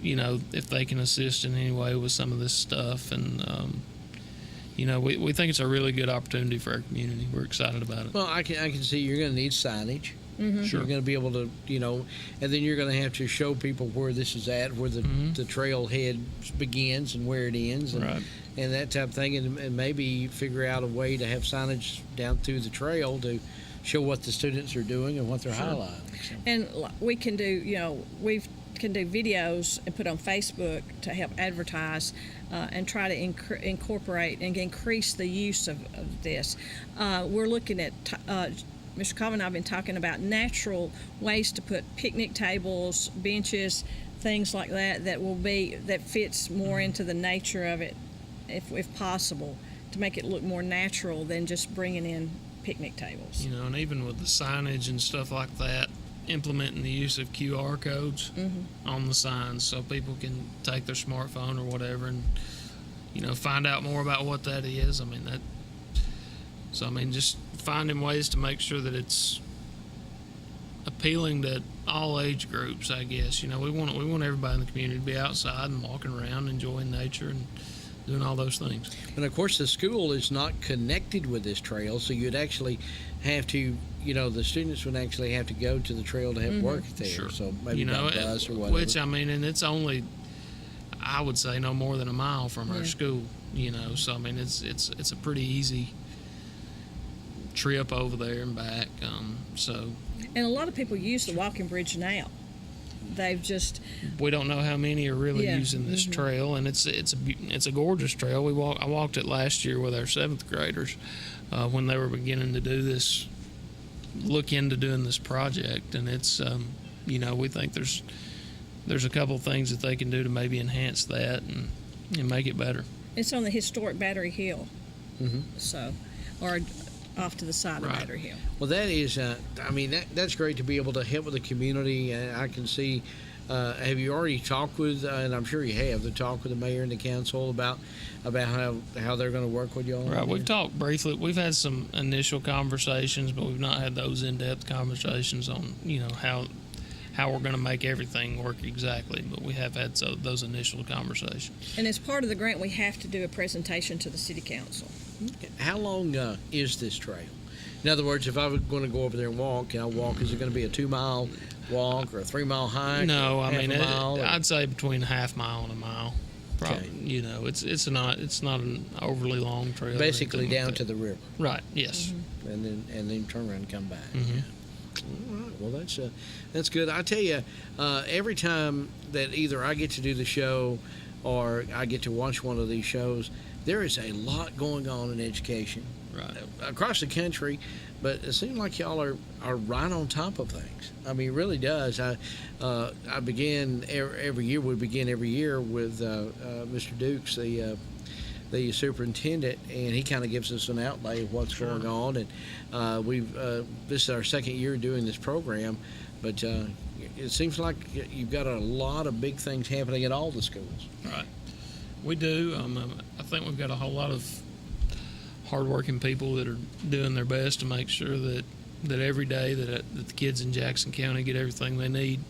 they can assist in any way with some of this stuff. And, we think it's a really good opportunity for our community. We're excited about it. Well, I can see you're going to need signage. Mm-hmm. Sure. You're going to be able to, and then you're going to have to show people where this is at, where the trailhead begins and where it ends, and, right. and that type of thing, and maybe figure out a way to have signage down through the trail to show what the students are doing and what they're highlighting. So. And we can do, we can do videos and put on Facebook to help advertise and try to incorporate and increase the use of this. We're looking at Mr. Colvin and I have been talking about natural ways to put picnic tables, benches, things like that fits more into the nature of it, if possible, to make it look more natural than just bringing in picnic tables. And even with the signage and stuff like that, implementing the use of QR codes on the signs so people can take their smartphone or whatever and find out more about what that is. Just finding ways to make sure that it's appealing to all age groups, I guess. We want everybody in the community to be outside and walking around, enjoying nature, and doing all those things. And of course, the school is not connected with this trail, so you'd actually have to, the students would actually have to go to the trail to have work there. Sure. So maybe by bus or whatever. Which, I mean, and it's only, I would say, no more than a mile from our school. So I mean, it's a pretty easy trip over there and back. And a lot of people use the walking bridge now. They've just, we don't know how many are really using this trail, and it's a gorgeous trail. I walked it last year with our 7th graders when they were beginning to look into doing this project, and it's we think there's a couple of things that they can do to maybe enhance that and make it better. it's on the historic Battery Hill, so, or off to the side of Battery Hill. Well, that is, that's great to be able to help with the community. I can see, have you already talked with, and I'm sure you have, the talk with the mayor and the council about how they're going to work with y'all? Right, we've talked briefly. We've had some initial conversations, but we've not had those in-depth conversations on, how we're going to make everything work exactly. But we have had those initial conversations. And as part of the grant, we have to do a presentation to the city council. How long is this trail? In other words, if I was going to go over there and walk, can I walk? Is it going to be a 2-mile walk or a 3-mile hike? No, I mean, mile, I'd say between a half mile and a mile. Probably, it's not an overly long trail. Basically down to the river. Right. Yes. And then turn around and come back. All right. Well, that's good. I tell you, every time that either I get to do the show or I get to watch one of these shows, there is a lot going on in education across the country, but it seems like y'all are right on top of things. I mean, it really does. I begin every year. We begin every year with Mr. Dukes, the superintendent, and he kind of gives us an outlay of what's going on. And this is our second year doing this program, but it seems like you've got a lot of big things happening at all the schools. Right. We do. I think we've got a whole lot of hardworking people that are doing their best to make sure that every day that the kids in Jackson County get everything they need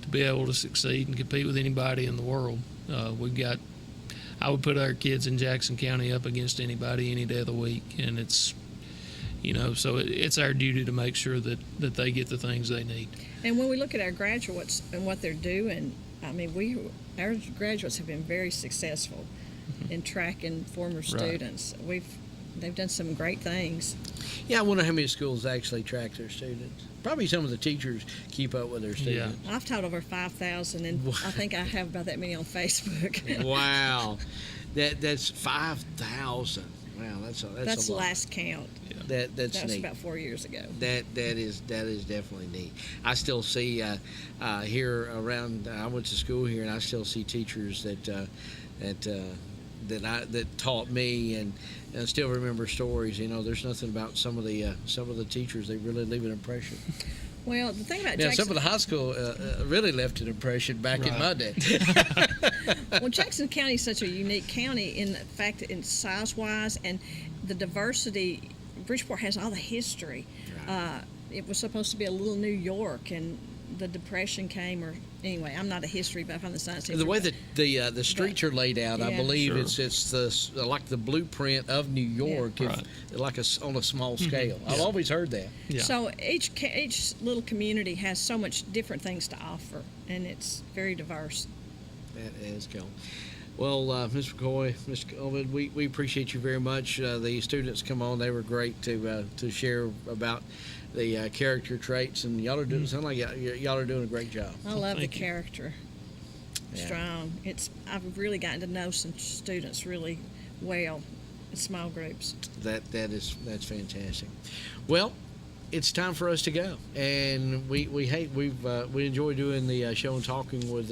to be able to succeed and compete with anybody in the world. I would put our kids in Jackson County up against anybody any day of the week, and it's so it's our duty to make sure that they get the things they need. And when we look at our graduates and what they're doing, I mean, our graduates have been very successful in tracking former students. They've done some great things. Yeah, I wonder how many schools actually track their students. Probably some of the teachers keep up with their students. Yeah. I've taught over 5,000, and I think I have about that many on Facebook. Wow, that's 5,000. Wow, that's the a lot. Last count. Yeah. That's that was neat. about 4 years ago. That is definitely neat. I still see here around. I went to school here, and I still see teachers that taught me, and I still remember stories. There's nothing about some of the teachers that really leave an impression. Well, the thing about now, Jackson, some of the high school really left an impression back in my day. Well, Jackson County is such a unique county in the fact that in size-wise and the diversity. Bridgeport has all the history. Right. It was supposed to be a little New York, and the Depression came, or anyway, I'm not a history buff, I'm the science teacher. The way that the streets are laid out, I believe it's like the blueprint of New York, like on a small scale. I've always heard that. Yeah. So each little community has so much different things to offer, and it's very diverse. That is cool. Well, Ms. McCoy, Mr. Colvin, we appreciate you very much. The students come on; they were great to share about the character traits, and y'all are doing sound like y'all are doing a great job. I love the character. Yeah. Strong. I've really gotten to know some students really well in small groups. That's fantastic. Well, it's time for us to go, and we enjoy doing the show and talking with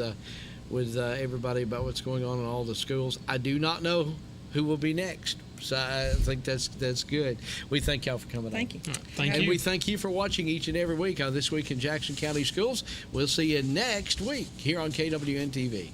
everybody about what's going on in all the schools. I do not know who will be next, so I think that's good. We thank y'all for coming. Thank you. Thank you. And we thank you for watching each and every week on This Week in Jackson County Schools. We'll see you next week here on KWN TV.